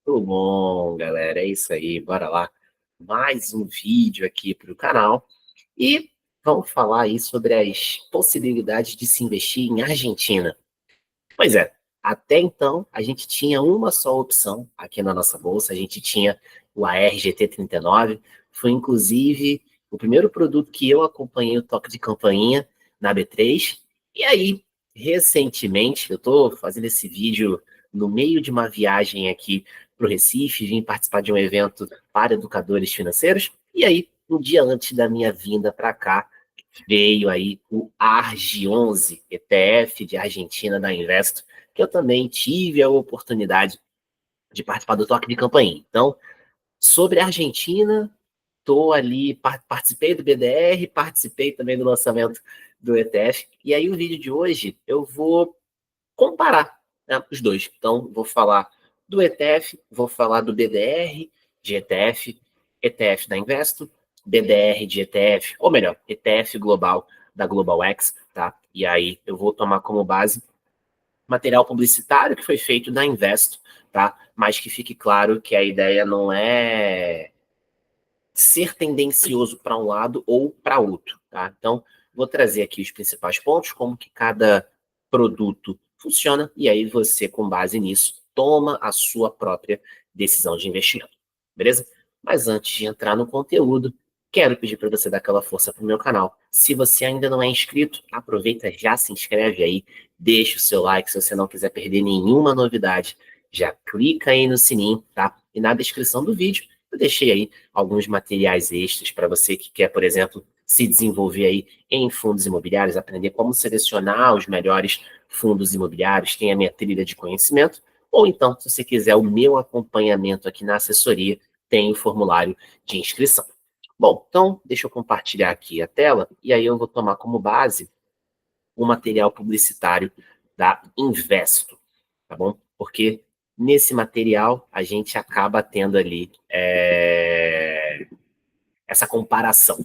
Tudo bom, galera? É isso aí, bora lá. Mais um vídeo aqui para o canal e vamos falar aí sobre as possibilidades de se investir em Argentina. Pois é, até então a gente tinha uma só opção aqui na nossa bolsa, a gente tinha o ARGT39, foi inclusive o primeiro produto que eu acompanhei o toque de campainha na B3, e aí, recentemente, eu estou fazendo esse vídeo no meio de uma viagem aqui para o Recife, vim participar de um evento para educadores financeiros, e aí, um dia antes da minha vinda para cá, veio aí o ARG11, ETF de Argentina da Investo, que eu também tive a oportunidade de participar do toque de campainha. Então, sobre a Argentina, estou ali, participei do BDR, participei também do lançamento do ETF, e aí o vídeo de hoje eu vou comparar, né, os dois. Então, vou falar do ETF, vou falar do BDR de ETF, ETF da Investo, BDR de ETF, ou melhor, ETF global da Global X, tá? E aí eu vou tomar como base material publicitário que foi feito da Investo, tá? Mas que fique claro que a ideia não é ser tendencioso para um lado ou para outro, tá? Então, vou trazer aqui os principais pontos, como que cada produto funciona, e aí você, com base nisso, toma a sua própria decisão de investimento, beleza? Mas antes de entrar no conteúdo, quero pedir para você dar aquela força para o meu canal. Se você ainda não é inscrito, aproveita, já se inscreve aí, deixa o seu like se você não quiser perder nenhuma novidade, já clica aí no sininho, tá? E na descrição do vídeo eu deixei aí alguns materiais extras para você que quer, por exemplo, se desenvolver aí em fundos imobiliários, aprender como selecionar os melhores fundos imobiliários, tem a minha trilha de conhecimento, ou então, se você quiser o meu acompanhamento aqui na assessoria, tem o formulário de inscrição. Bom, então, deixa eu compartilhar aqui a tela, e aí eu vou tomar como base o material publicitário da Investo, tá bom? Porque nesse material a gente acaba tendo ali essa comparação,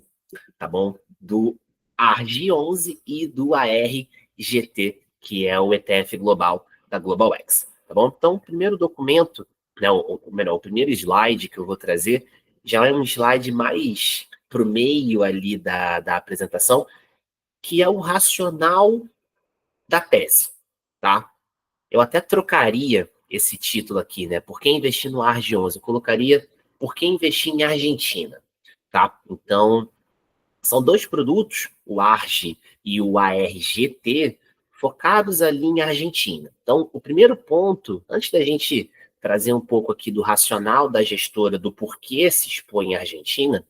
tá bom? Do ARG11 e do ARGT, que é o ETF global da Global X, tá bom? Então, o primeiro documento, né, melhor, o primeiro slide que eu vou trazer já é um slide mais para o meio ali da apresentação, que é o racional da tese, tá? Eu até trocaria esse título aqui, né? Por que investir no ARG11? Eu colocaria por que investir em Argentina, tá? Então, são dois produtos, o ARG e o ARGT, focados ali em Argentina. Então, o primeiro ponto, antes da gente trazer um pouco aqui do racional da gestora, do porquê se expõe em Argentina,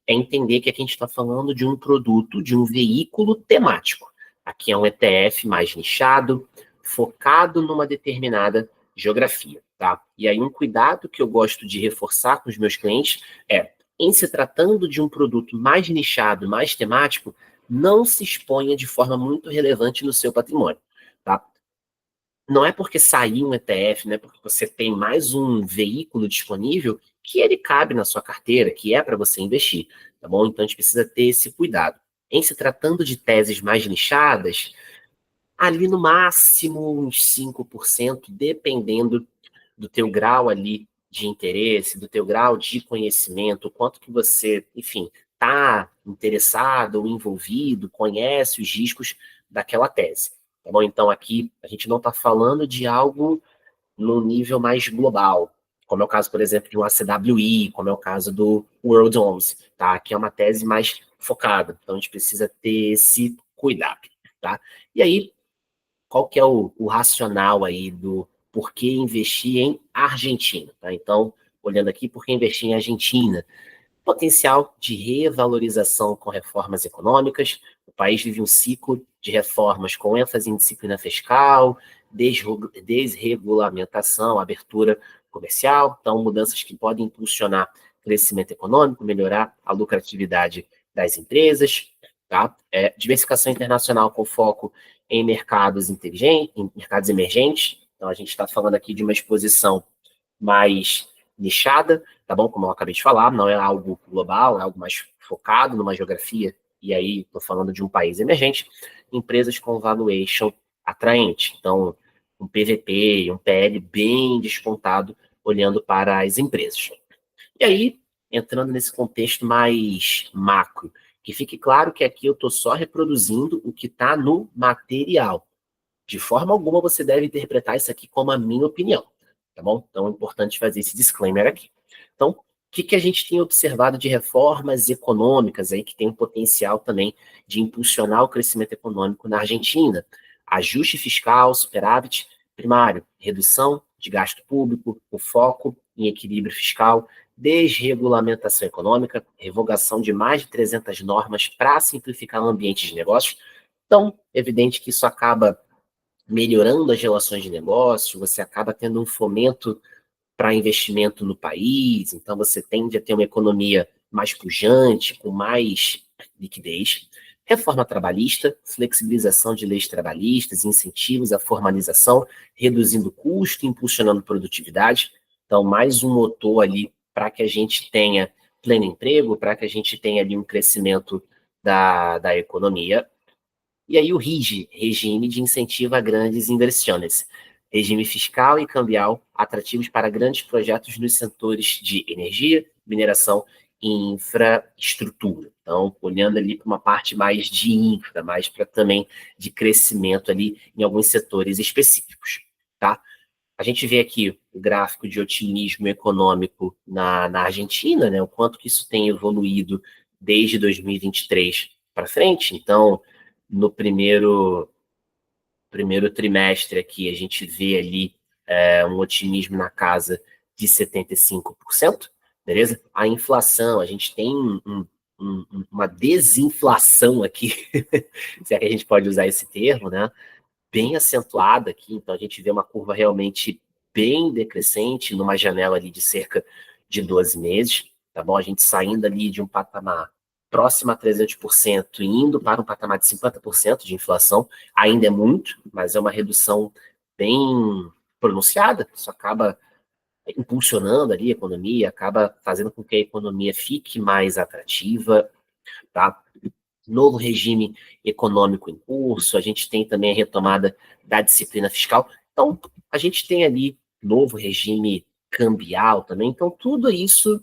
é entender que aqui a gente está falando de um produto, de um veículo temático. Aqui é um ETF mais nichado, focado numa determinada geografia, tá? E aí um cuidado que eu gosto de reforçar com os meus clientes é, em se tratando de um produto mais nichado, mais temático, não se exponha de forma muito relevante no seu patrimônio, tá? Não é porque saiu um ETF, não é porque você tem mais um veículo disponível que ele cabe na sua carteira, que é para você investir, tá bom? Então a gente precisa ter esse cuidado. Em se tratando de teses mais nichadas, ali no máximo uns 5%, dependendo do teu grau ali de interesse, do teu grau de conhecimento, o quanto que você, enfim, está interessado ou envolvido, conhece os riscos daquela tese. Tá bom? Então aqui a gente não está falando de algo no nível mais global, como é o caso, por exemplo, de um ACWI, como é o caso do World 11, tá? Aqui é uma tese mais focada, então a gente precisa ter esse cuidado, tá? E aí, qual que é o racional aí do porquê investir em Argentina, tá? Então, olhando aqui, por que investir em Argentina? Potencial de revalorização com reformas econômicas. O país vive um ciclo de reformas com ênfase em disciplina fiscal, desregulamentação, abertura comercial. Então, mudanças que podem impulsionar crescimento econômico, melhorar a lucratividade das empresas. Tá? Diversificação internacional com foco em mercados inteligentes, em mercados emergentes. Então, a gente está falando aqui de uma exposição mais nichada, tá bom? Como eu acabei de falar, não é algo global, é algo mais focado numa geografia, e aí estou falando de um país emergente, empresas com valuation atraente. Então, um PVP, um PL bem descontado olhando para as empresas. E aí, entrando nesse contexto mais macro, que fique claro que aqui eu estou só reproduzindo o que está no material. De forma alguma você deve interpretar isso aqui como a minha opinião, tá bom? Então é importante fazer esse disclaimer aqui. Então, o que a gente tem observado de reformas econômicas aí que tem um potencial também de impulsionar o crescimento econômico na Argentina? Ajuste fiscal, superávit primário, redução de gasto público, o foco em equilíbrio fiscal, desregulamentação econômica, revogação de mais de 300 normas para simplificar o ambiente de negócios. Então, evidente que isso acaba melhorando as relações de negócio, você acaba tendo um fomento para investimento no país, então você tende a ter uma economia mais pujante, com mais liquidez. Reforma trabalhista, flexibilização de leis trabalhistas, incentivos à formalização, reduzindo custo, impulsionando produtividade. Então, mais um motor ali para que a gente tenha pleno emprego, para que a gente tenha ali um crescimento da economia. E aí o RIGE, Regime de Incentivo a Grandes Inversiones, regime fiscal e cambial atrativos para grandes projetos nos setores de energia, mineração e infraestrutura. Então, olhando ali para uma parte mais de infra, mais para também de crescimento ali em alguns setores específicos, tá? A gente vê aqui o gráfico de otimismo econômico na Argentina, né? O quanto que isso tem evoluído desde 2023 para frente. Então, no primeiro trimestre aqui, a gente vê ali um otimismo na casa de 75%, beleza? A inflação, a gente tem uma desinflação aqui, se é que a gente pode usar esse termo, né? Bem acentuada aqui, então a gente vê uma curva realmente bem decrescente, numa janela ali de cerca de 12 meses, tá bom? A gente saindo ali de um patamar próximo a 300% e indo para um patamar de 50% de inflação, ainda é muito, mas é uma redução bem pronunciada, isso acaba impulsionando ali a economia, acaba fazendo com que a economia fique mais atrativa, tá? Novo regime econômico em curso, a gente tem também a retomada da disciplina fiscal. Então, a gente tem ali novo regime cambial também. Então, tudo isso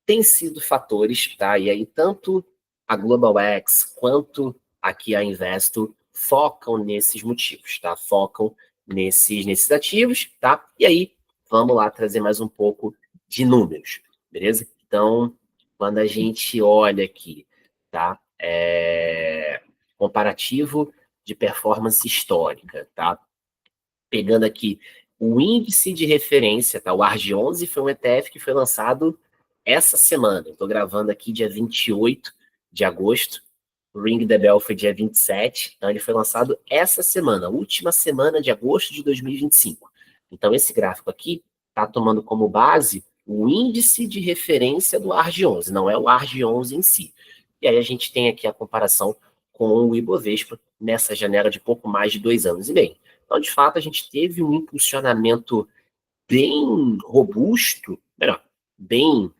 tem sido fatores, tá? E aí, tanto a Global X quanto aqui a Investo focam nesses motivos, tá? Focam nesses ativos, tá? E aí, vamos lá trazer mais um pouco de números, beleza? Então, quando a gente olha aqui, tá? Comparativo de performance histórica, tá? Pegando aqui o índice de referência, tá? O ARG11 foi um ETF que foi lançado essa semana. Estou gravando aqui dia 28 de agosto. O Ring the Bell foi dia 27. Então, ele foi lançado essa semana, última semana de agosto de 2025. Então, esse gráfico aqui está tomando como base o índice de referência do ARG11, não é o ARG11 em si. E aí a gente tem aqui a comparação com o Ibovespa nessa janela de pouco mais de 2 anos e meio. Então, de fato, a gente teve um impulsionamento bem robusto, melhor, bem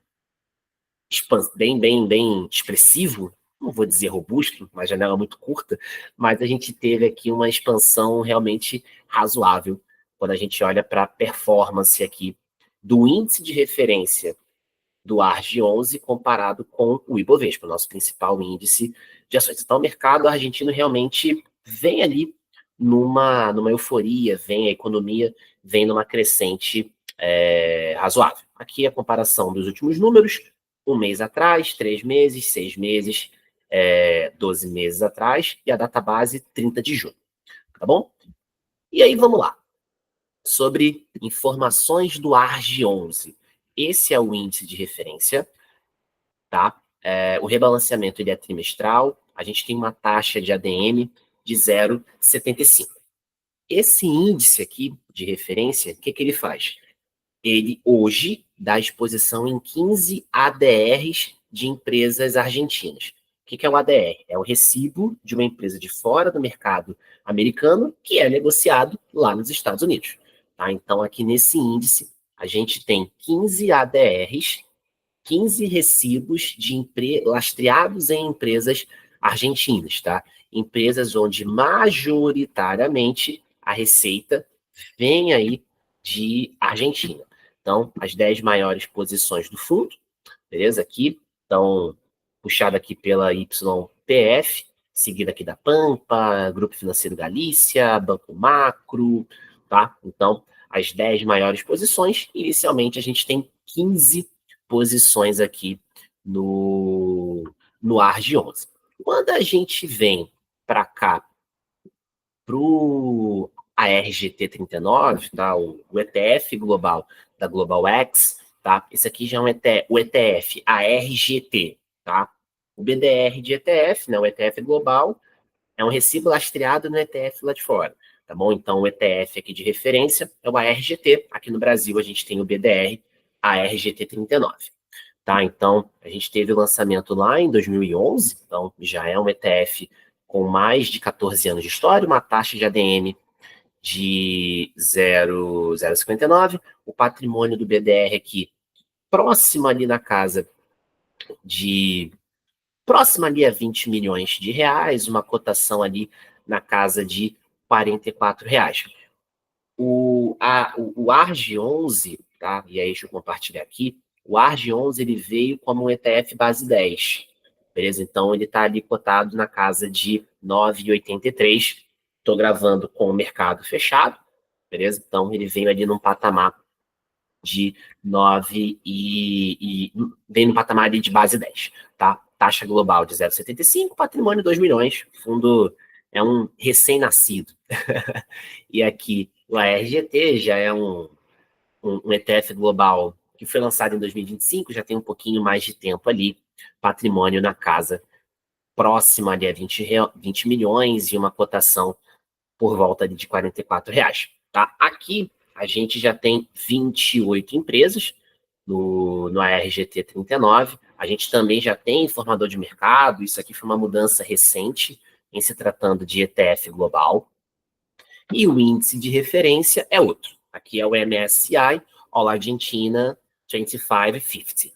expressivo, não vou dizer robusto, uma janela muito curta, mas a gente teve aqui uma expansão realmente razoável quando a gente olha para a performance aqui do índice de referência do ARG11 comparado com o Ibovespa, o nosso principal índice de ações. Então, o mercado argentino realmente vem ali numa euforia, a economia vem numa crescente razoável. Aqui a comparação dos últimos números, 1 mês atrás, 3 meses, 6 meses, 12 meses atrás, e a data base, 30 de junho, tá bom? E aí, vamos lá. Sobre informações do ARG11. Esse é o índice de referência, tá? O rebalanceamento ele é trimestral, a gente tem uma taxa de ADM de 0,75. Esse índice aqui de referência, o que ele faz? Ele hoje dá exposição em 15 ADRs de empresas argentinas. O que é o ADR? É o recibo de uma empresa de fora do mercado americano que é negociado lá nos Estados Unidos. Tá? Então, aqui nesse índice, a gente tem 15 ADRs, 15 recibos lastreados em empresas argentinas, tá? Empresas onde majoritariamente a receita vem aí de Argentina. Então, as 10 maiores posições do fundo, beleza? Aqui, então, puxado aqui pela YPF, seguida aqui da Pampa, Grupo Financeiro Galícia, Banco Macro, tá? Então, as 10 maiores posições, inicialmente a gente tem 15 posições aqui no ARG11. Quando a gente vem para cá, para o ARGT39, tá? O ETF global da Global X, tá? Esse aqui já é o ETF ARGT, tá? O BDR de ETF, né? O ETF global, é um recibo lastreado no ETF lá de fora, tá bom? Então, o ETF aqui de referência é o ARGT. Aqui no Brasil, a gente tem o BDR ARGT39. Tá, então, a gente teve o lançamento lá em 2011, então já é um ETF com mais de 14 anos de história, uma taxa de ADM de 0,059, o patrimônio do BDR aqui próximo ali na casa de próximo ali a 20 milhões de reais, uma cotação ali na casa de R$ 44. O ARG11, tá? E aí deixa eu compartilhar aqui. O ARG11 ele veio como um ETF base 10, beleza? Então ele está ali cotado na casa de 9,83. Estou gravando com o mercado fechado, beleza? Então ele veio ali num patamar de 9 e vem no patamar ali de base 10, tá? Taxa global de 0,75, patrimônio 2 milhões. O fundo é um recém-nascido. E aqui o ARGT já é um ETF global que foi lançado em 2025, já tem um pouquinho mais de tempo ali, patrimônio na casa próxima ali a 20 milhões e uma cotação por volta ali de R$ 44. Tá? Aqui a gente já tem 28 empresas no ARGT 39. A gente também já tem informador de mercado, isso aqui foi uma mudança recente em se tratando de ETF global. E o índice de referência é outro. Aqui é o MSCI All Argentina 2550,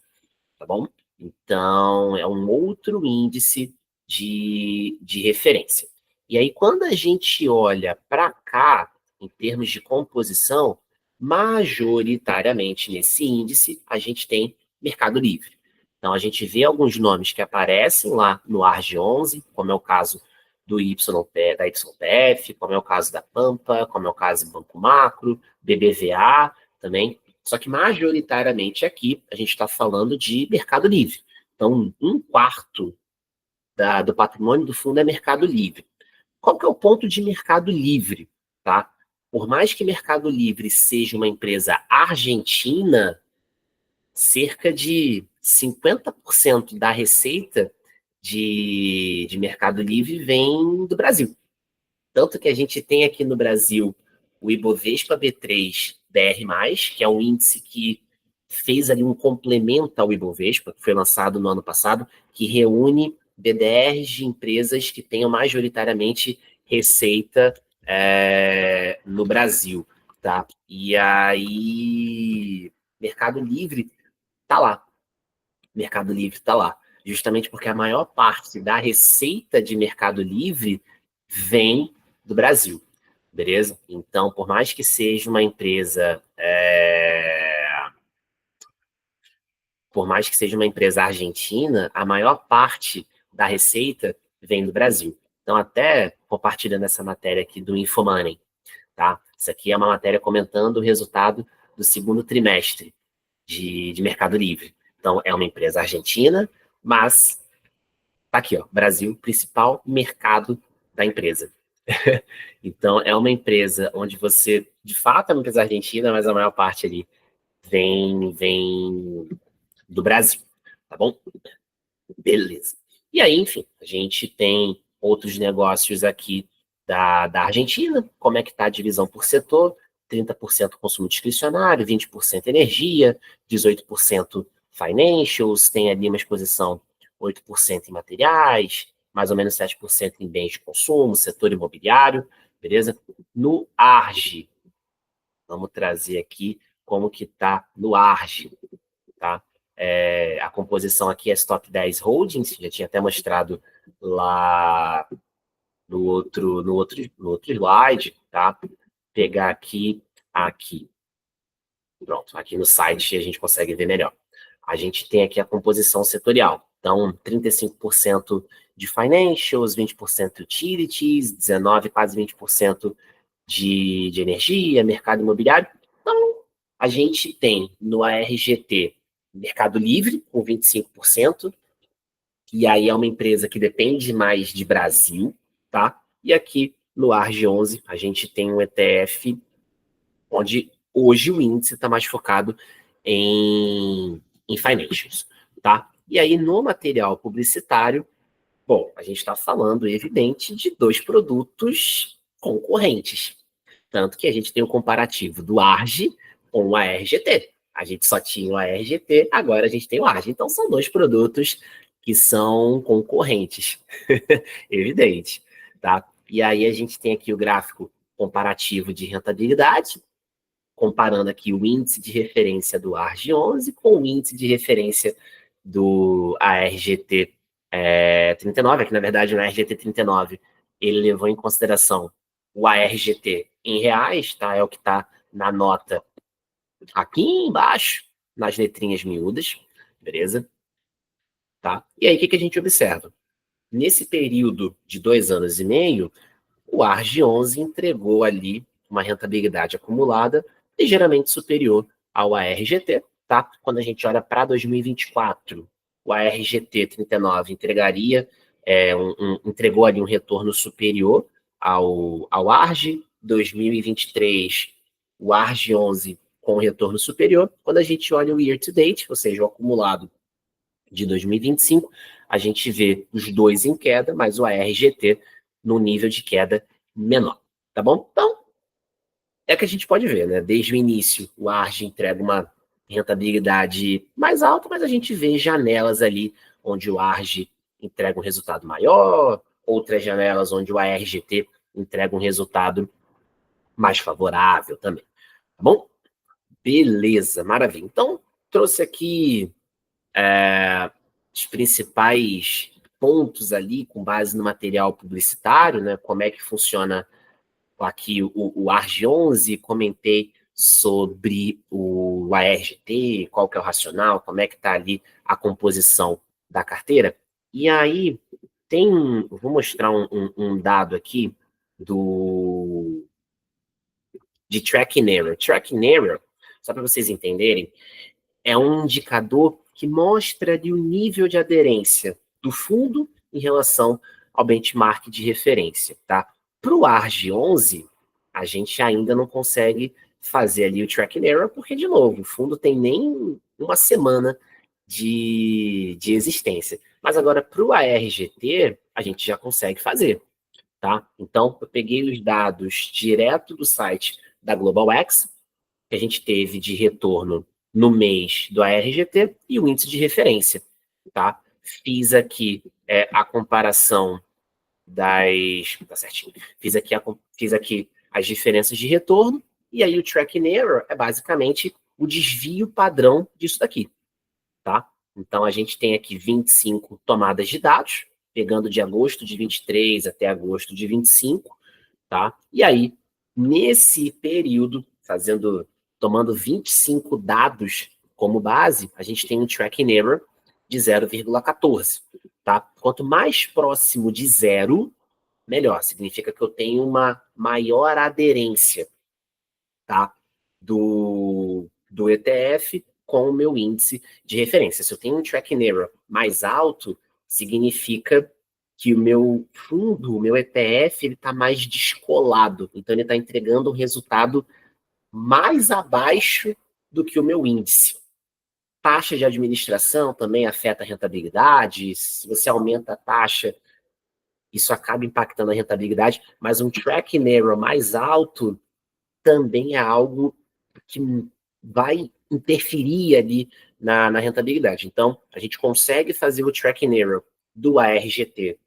tá bom? Então, é um outro índice de referência. E aí, quando a gente olha para cá, em termos de composição, majoritariamente nesse índice, a gente tem Mercado Livre. Então, a gente vê alguns nomes que aparecem lá no ARG11, como é o caso do da YPF, como é o caso da Pampa, como é o caso do Banco Macro, BBVA também. Só que majoritariamente aqui a gente está falando de Mercado Livre. Então, um quarto do patrimônio do fundo é Mercado Livre. Qual que é o ponto de Mercado Livre? Tá? Por mais que Mercado Livre seja uma empresa argentina, cerca de 50% da receita de Mercado Livre vem do Brasil. Tanto que a gente tem aqui no Brasil o Ibovespa B3 BR+, que é um índice que fez ali um complemento ao Ibovespa, que foi lançado no ano passado, que reúne BDRs de empresas que tenham majoritariamente receita no Brasil, tá? E aí, Mercado Livre tá lá. Mercado Livre está lá. Justamente porque a maior parte da receita de Mercado Livre vem do Brasil, beleza? Então, por mais que seja uma empresa, por mais que seja uma empresa argentina, a maior parte da receita vem do Brasil. Então, até compartilhando essa matéria aqui do Infomoney, tá? Isso aqui é uma matéria comentando o resultado do segundo trimestre de Mercado Livre. Então, é uma empresa argentina, mas tá aqui, ó, Brasil, principal mercado da empresa. Então, é uma empresa onde você, de fato, é uma empresa argentina, mas a maior parte ali vem do Brasil, tá bom? Beleza. E aí, enfim, a gente tem outros negócios aqui da Argentina, como é que está a divisão por setor, 30% consumo discricionário, 20% energia, 18% financials, tem ali uma exposição 8% em materiais, mais ou menos 7% em bens de consumo, setor imobiliário, beleza? No ARG, vamos trazer aqui como que está no ARG, tá? A composição aqui é Top 10 Holdings, já tinha até mostrado lá no outro slide, tá? Pegar aqui. Pronto, aqui no site a gente consegue ver melhor. A gente tem aqui a composição setorial. Então, 35% de financials, 20% utilities, 19, quase 20% de energia, mercado imobiliário. Então, a gente tem no ARGT Mercado Livre, com 25%, e aí é uma empresa que depende mais de Brasil, tá? E aqui no ARG11 a gente tem um ETF onde hoje o índice está mais focado em financials, tá? E aí no material publicitário, bom, a gente está falando, evidente, de dois produtos concorrentes. Tanto que a gente tem o comparativo do ARG com o ARGT. A gente só tinha o ARGT, agora a gente tem o ARG. Então são dois produtos que são concorrentes, evidente, tá? E aí a gente tem aqui o gráfico comparativo de rentabilidade, comparando aqui o índice de referência do ARG11 com o índice de referência do ARGT 39, que na verdade no ARGT 39 ele levou em consideração o ARGT em reais, tá? É o que está na nota aqui embaixo, nas letrinhas miúdas, beleza? Tá? E aí, o que a gente observa? Nesse período de 2 anos e meio, o ARG11 entregou ali uma rentabilidade acumulada ligeiramente superior ao ARGT, tá? Quando a gente olha para 2024, o ARGT 39 entregou ali um retorno superior ao ARG, 2023, o ARG11 com retorno superior. Quando a gente olha o year to date, ou seja, o acumulado de 2025, a gente vê os dois em queda, mas o ARGT no nível de queda menor, tá bom? Então, é que a gente pode ver, né? Desde o início, o ARG entrega uma rentabilidade mais alta, mas a gente vê janelas ali onde o ARG entrega um resultado maior, outras janelas onde o ARGT entrega um resultado mais favorável também, tá bom? Beleza, maravilha. Então, trouxe aqui os principais pontos ali com base no material publicitário, né? Como é que funciona aqui o ARG11, comentei sobre o ARGT, qual que é o racional, como é que está ali a composição da carteira. E aí, vou mostrar um dado aqui de Tracking Error. Tracking Error, só para vocês entenderem, é um indicador que mostra ali o nível de aderência do fundo em relação ao benchmark de referência, tá? Para o ARG11, a gente ainda não consegue fazer ali o tracking error, porque, de novo, o fundo tem nem uma semana de existência. Mas agora, para o ARGT, a gente já consegue fazer, tá? Então, eu peguei os dados direto do site da GlobalX, que a gente teve de retorno no mês do ARGT e o índice de referência, tá? Fiz aqui a comparação tá certinho. Fiz aqui as diferenças de retorno e aí o tracking error é basicamente o desvio padrão disso daqui, tá? Então a gente tem aqui 25 tomadas de dados, pegando de agosto de 23 até agosto de 25, tá? E aí, nesse período, tomando 25 dados como base, a gente tem um tracking error de 0,14, tá? Quanto mais próximo de zero, melhor. Significa que eu tenho uma maior aderência, tá? Do ETF com o meu índice de referência. Se eu tenho um tracking error mais alto, significa que o meu fundo, o meu ETF, ele está mais descolado. Então, ele está entregando um resultado mais abaixo do que o meu índice. Taxa de administração também afeta a rentabilidade. Se você aumenta a taxa, isso acaba impactando a rentabilidade. Mas um tracking error mais alto também é algo que vai interferir ali na rentabilidade. Então, a gente consegue fazer o tracking error do ARGT,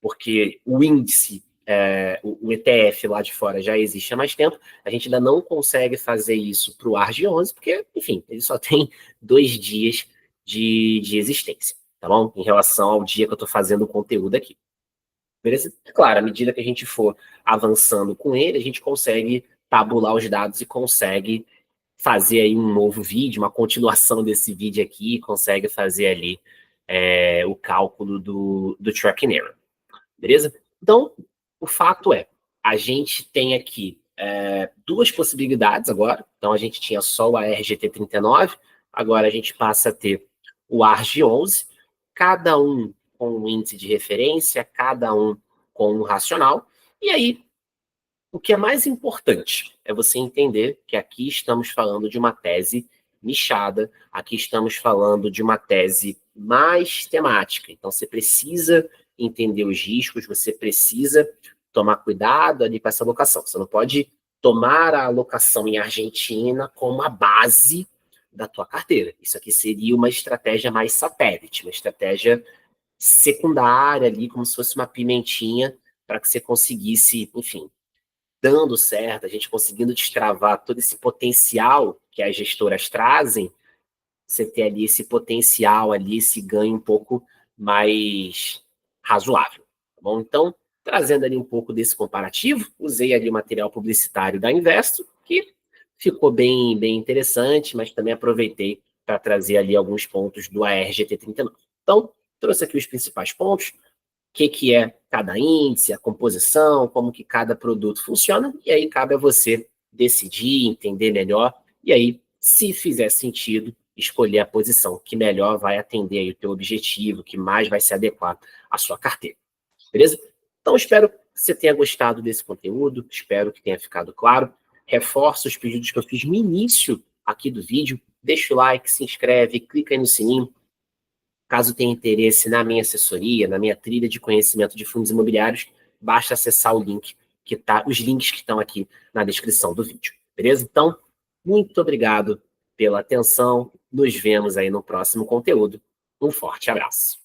porque o índice, o ETF lá de fora já existe há mais tempo, a gente ainda não consegue fazer isso para o ARG11, porque, enfim, ele só tem 2 dias de existência, tá bom? Em relação ao dia que eu estou fazendo o conteúdo aqui. Beleza? Claro, à medida que a gente for avançando com ele, a gente consegue tabular os dados e consegue fazer aí um novo vídeo, uma continuação desse vídeo aqui, consegue fazer ali o cálculo do tracking error, beleza? Então, o fato é, a gente tem aqui duas possibilidades agora. Então, a gente tinha só o ARGT39, agora a gente passa a ter o ARG11, cada um com um índice de referência, cada um com um racional. E aí, o que é mais importante é você entender que aqui estamos falando de uma tese nichada, aqui estamos falando de uma tese mais temática. Então, você precisa entender os riscos, você precisa tomar cuidado ali com essa alocação. Você não pode tomar a alocação em Argentina como a base da tua carteira. Isso aqui seria uma estratégia mais satélite, uma estratégia secundária ali, como se fosse uma pimentinha para que você conseguisse, enfim, dando certo, a gente conseguindo destravar todo esse potencial que as gestoras trazem, você ter ali esse potencial ali, esse ganho um pouco mais razoável, tá bom? Então, trazendo ali um pouco desse comparativo, usei ali o material publicitário da Investo, que ficou bem interessante, mas também aproveitei para trazer ali alguns pontos do ARGT39. Então, trouxe aqui os principais pontos, que é cada índice, a composição, como que cada produto funciona, e aí cabe a você decidir, entender melhor, e aí, se fizer sentido, escolher a posição que melhor vai atender aí o teu objetivo, que mais vai se adequar à sua carteira, beleza? Então, espero que você tenha gostado desse conteúdo, espero que tenha ficado claro. Reforço os pedidos que eu fiz no início aqui do vídeo, deixa o like, se inscreve, clica aí no sininho. Caso tenha interesse na minha assessoria, na minha trilha de conhecimento de fundos imobiliários, basta acessar o link os links que estão aqui na descrição do vídeo, beleza? Então, muito obrigado pela atenção, nos vemos aí no próximo conteúdo. Um forte abraço.